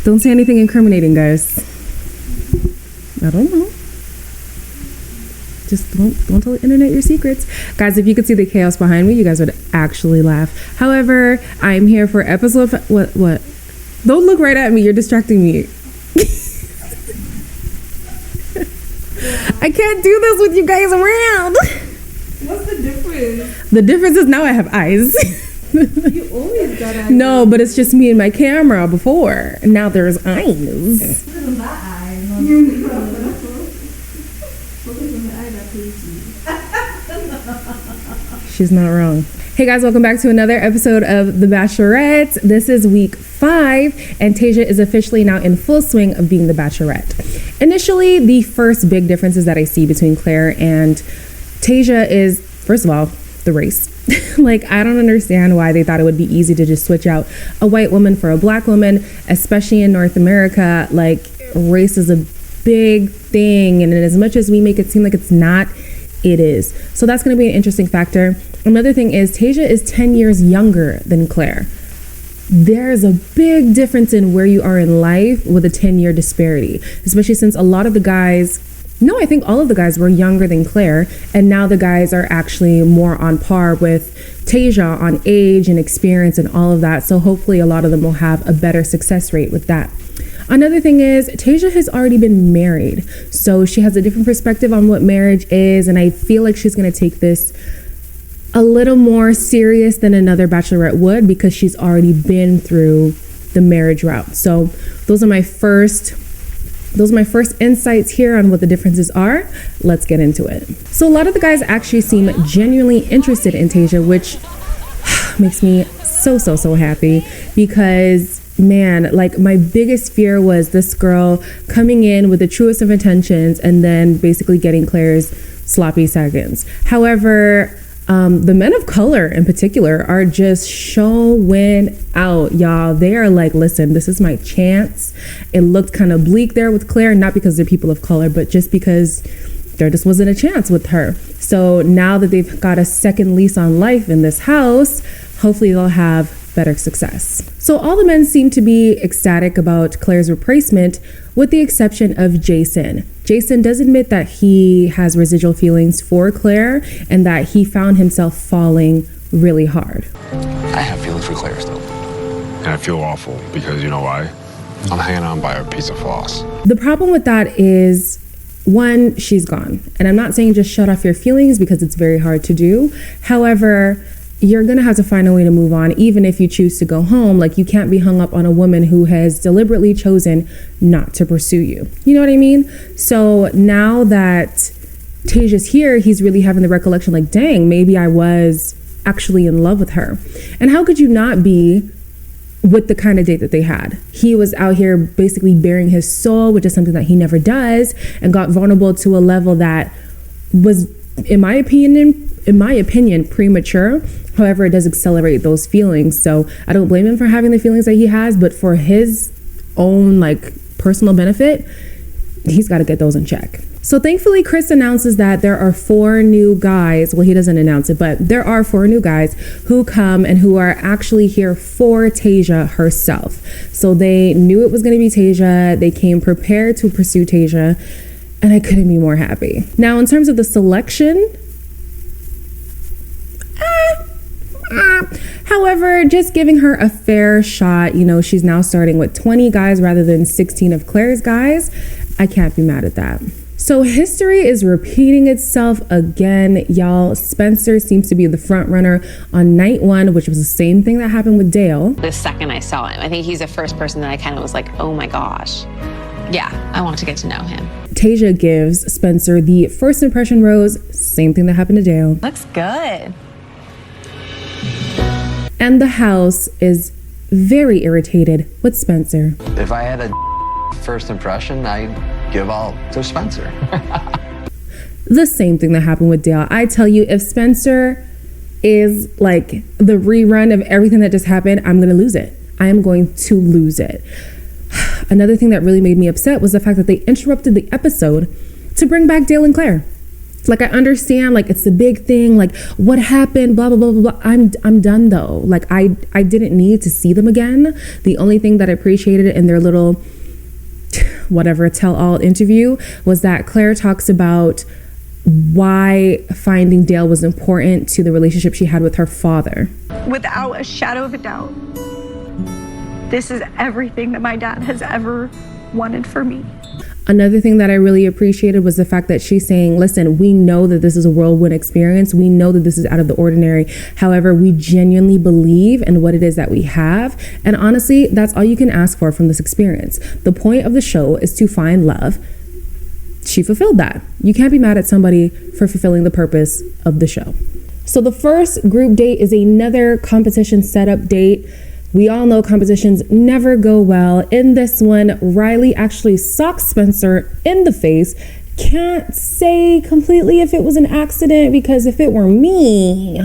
Don't say anything incriminating, guys. I don't know. Just don't tell the internet your secrets. Guys, if you could see the chaos behind me, you guys would actually laugh. However, I'm here for episode... What? Don't look right at me. You're distracting me. I can't do this with you guys around. What's the difference? The difference is now I have eyes. You always got eyes. No, but it's just me and my camera before. Now there's eyes. Focus on that eye. Focus on the eye that pleases you. She's not wrong. Hey guys, welcome back to another episode of The Bachelorette. This is week 5, and Tayshia is officially now in full swing of being the Bachelorette. Initially, the first big differences that I see between Claire and Tasia is, first of all, the race. Like, I don't understand why they thought it would be easy to just switch out a white woman for a black woman, especially in North America. Like, race is a big thing, and as much as we make it seem like it's not, it is. So that's going to be an interesting factor. Another thing is Tasia is 10 years younger than Claire. There's a big difference in where you are in life with a 10-year disparity, especially since a lot of the guys, no, I think all of the guys were younger than Claire, and now the guys are actually more on par with Tasia on age and experience and all of that. So hopefully a lot of them will have a better success rate with that. Another thing is Tasia has already been married, so she has a different perspective on what marriage is, and I feel like she's going to take this a little more serious than another bachelorette would because she's already been through the marriage route. So those are my first insights here on what the differences are. Let's get into it. So a lot of the guys actually seem genuinely interested in Tasia, which makes me so happy because, man, like my biggest fear was this girl coming in with the truest of intentions and then basically getting Claire's sloppy seconds. However, the men of color in particular are just showing out, y'all. They are like, listen, this is my chance. It looked kind of bleak there with Claire, not because they're people of color, but just because there just wasn't a chance with her. So now that they've got a second lease on life in this house, hopefully they'll have better success. So all the men seem to be ecstatic about Claire's replacement, with the exception of Jason. Jason does admit that he has residual feelings for Claire and that he found himself falling really hard. I have feelings for Claire still. And I feel awful because you know why? I'm hanging on by a piece of floss. The problem with that is, one, she's gone. And I'm not saying just shut off your feelings because it's very hard to do. However, you're going to have to find a way to move on, even if you choose to go home. Like, you can't be hung up on a woman who has deliberately chosen not to pursue you. You know what I mean? So now that Tasia's here, he's really having the recollection like, dang, maybe I was actually in love with her. And how could you not be with the kind of date that they had? He was out here basically bearing his soul, which is something that he never does, and got vulnerable to a level that was, in my opinion, premature. However, it does accelerate those feelings. So I don't blame him for having the feelings that he has, but for his own like personal benefit, he's got to get those in check. So thankfully, Chris announces that there are 4 new guys. Well, he doesn't announce it, but there are 4 new guys who come and who are actually here for Tasia herself. So they knew it was going to be Tasia. They came prepared to pursue Tasia, and I couldn't be more happy. Now, in terms of the selection, however, just giving her a fair shot, you know, she's now starting with 20 guys rather than 16 of Claire's guys. I can't be mad at that. So history is repeating itself again, y'all. Spencer seems to be the front runner on night 1, which was the same thing that happened with Dale. The second I saw him, I think he's the first person that I kind of was like, oh my gosh. Yeah, I want to get to know him. Tasia gives Spencer the first impression rose, same thing that happened to Dale. Looks good. And the house is very irritated with Spencer. If I had a first impression, I'd give all to Spencer. The same thing that happened with Dale. I tell you, if Spencer is like the rerun of everything that just happened, I'm going to lose it. I am going to lose it. Another thing that really made me upset was the fact that they interrupted the episode to bring back Dale and Claire. Like, I understand, like, it's the big thing, like, what happened, blah, blah, blah, blah, blah. I'm done, though. Like, I didn't need to see them again. The only thing that I appreciated in their little, whatever, tell-all interview was that Claire talks about why finding Dale was important to the relationship she had with her father. Without a shadow of a doubt, this is everything that my dad has ever wanted for me. Another thing that I really appreciated was the fact that she's saying, listen, we know that this is a whirlwind experience. We know that this is out of the ordinary. However, we genuinely believe in what it is that we have. And honestly, that's all you can ask for from this experience. The point of the show is to find love. She fulfilled that. You can't be mad at somebody for fulfilling the purpose of the show. So the first group date is another competition setup date. We all know competitions never go well. In this one, Riley actually socks Spencer in the face. Can't say completely if it was an accident, because if it were me,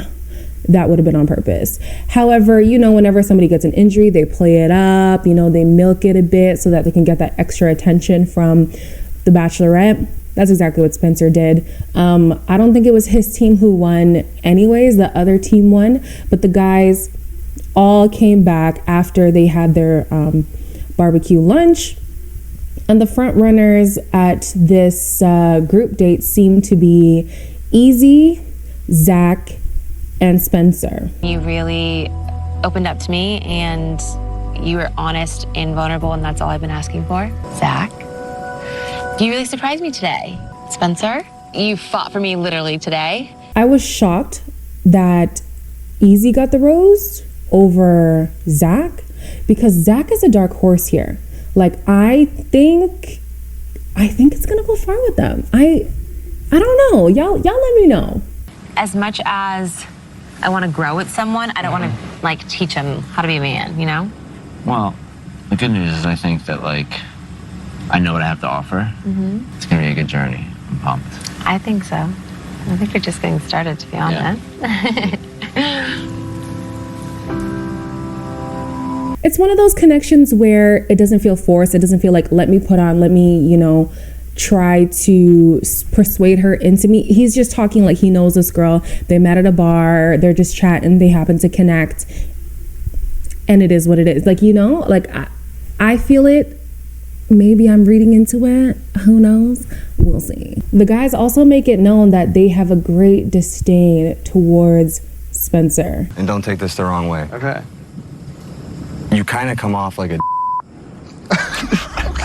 that would have been on purpose. However, you know, whenever somebody gets an injury, they play it up, you know, they milk it a bit so that they can get that extra attention from the Bachelorette. That's exactly what Spencer did. I don't think it was his team who won anyways. The other team won, but the guys all came back after they had their barbecue lunch. And the front runners at this group date seemed to be Easy, Zach, and Spencer. You really opened up to me, and you were honest and vulnerable, and that's all I've been asking for. Zach, you really surprised me today. Spencer, you fought for me literally today. I was shocked that Easy got the rose over Zach, because Zach is a dark horse here. Like, I think it's gonna go far with them. I don't know. Y'all let me know. As much as I want to grow with someone, I don't want to like teach him how to be a man, you know? Well, the good news is I think that, like, I know what I have to offer. It's gonna be a good journey. I'm pumped. I think so. I think you're just getting started, to be honest. It's one of those connections where it doesn't feel forced. It doesn't feel like, let me you know, try to persuade her into me. He's just talking like he knows this girl. They met at a bar. They're just chatting. They happen to connect. And it is what it is. Like, you know, like I feel it. Maybe I'm reading into it. Who knows? We'll see. The guys also make it known that they have a great disdain towards Spencer. And don't take this the wrong way. Okay. You kind of come off like a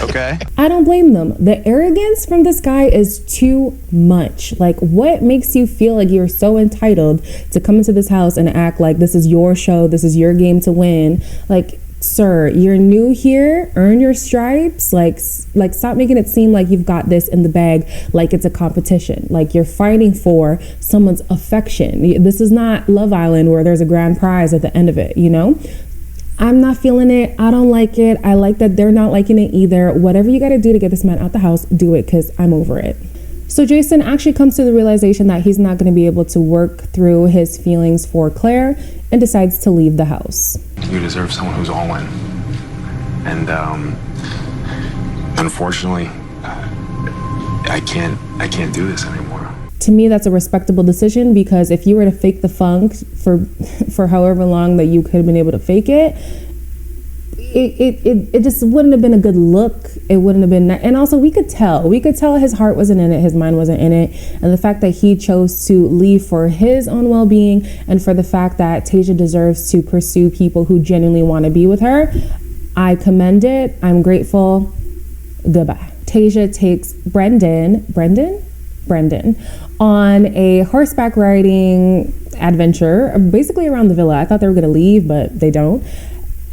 okay? I don't blame them. The arrogance from this guy is too much. Like, what makes you feel like you're so entitled to come into this house and act like this is your show, this is your game to win? Like, sir, you're new here, earn your stripes. Like stop making it seem like you've got this in the bag, like it's a competition. Like, you're fighting for someone's affection. This is not Love Island where there's a grand prize at the end of it, you know? I'm not feeling it. I don't like it. I like that they're not liking it either. Whatever you got to do to get this man out the house, do it, because I'm over it. So Jason actually comes to the realization that he's not going to be able to work through his feelings for Claire and decides to leave the house. You deserve someone who's all in. And unfortunately, I can't do this anymore. To me, that's a respectable decision, because if you were to fake the funk for however long that you could have been able to fake it, it just wouldn't have been a good look. It wouldn't have been, and also we could tell his heart wasn't in it, his mind wasn't in it, and the fact that he chose to leave for his own well-being and for the fact that Tayshia deserves to pursue people who genuinely want to be with her, I commend it. I'm grateful. Goodbye. Tayshia takes Brendan on a horseback riding adventure, basically around the villa. I thought they were gonna leave, but they don't.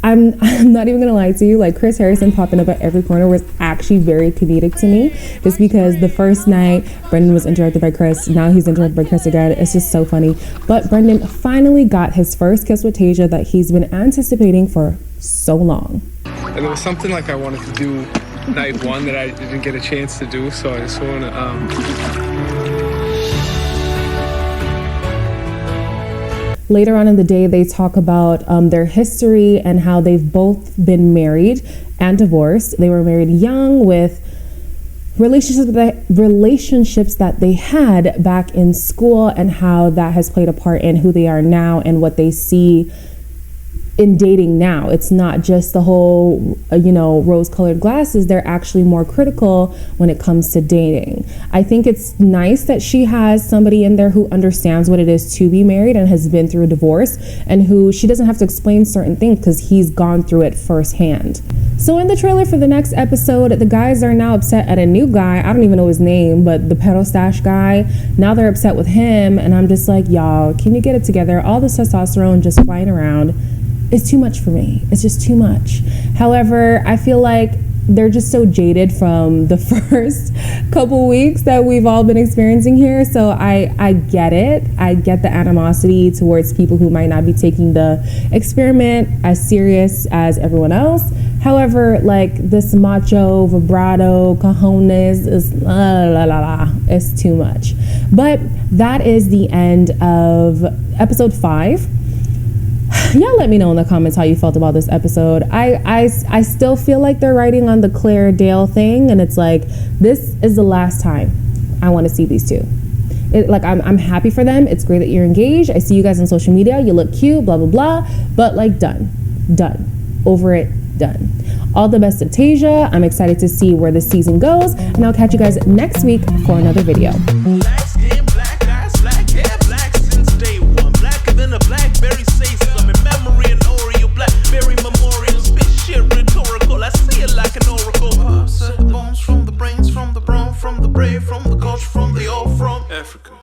I'm not even gonna lie to you, like, Chris Harrison popping up at every corner was actually very comedic to me, just because the first night Brendan was interrupted by Chris, now he's interrupted by Chris again. It's just so funny. But Brendan finally got his first kiss with Tasia that he's been anticipating for so long. And there was something like I wanted to do night one that I didn't get a chance to do, so I just want to Later on in the day, they talk about their history and how they've both been married and divorced. They were married young with relationships that they had back in school, and how that has played a part in who they are now and what they see in dating now. It's not just the whole, rose-colored glasses. They're actually more critical when it comes to dating. I think it's nice that she has somebody in there who understands what it is to be married and has been through a divorce, and who she doesn't have to explain certain things because he's gone through it firsthand. So in the trailer for the next episode, the guys are now upset at a new guy. I don't even know his name, but the pedo stash guy. Now they're upset with him, and I'm just like, y'all, can you get it together? All this testosterone just flying around. It's too much for me. It's just too much. However, I feel like they're just so jaded from the first couple weeks that we've all been experiencing here. So I get it. I get the animosity towards people who might not be taking the experiment as serious as everyone else. However, like, this macho, vibrato, cojones is it's too much. But that is the end of episode 5. Y'all let me know in the comments how you felt about this episode. I still feel like they're writing on the Claire Dale thing, and it's like, this is the last time I want to see these two. I'm happy for them. It's great that you're engaged. I see you guys on social media. You look cute, blah, blah, blah. But like, done. Over it, done. All the best to Tasia. I'm excited to see where this season goes, and I'll catch you guys next week for another video.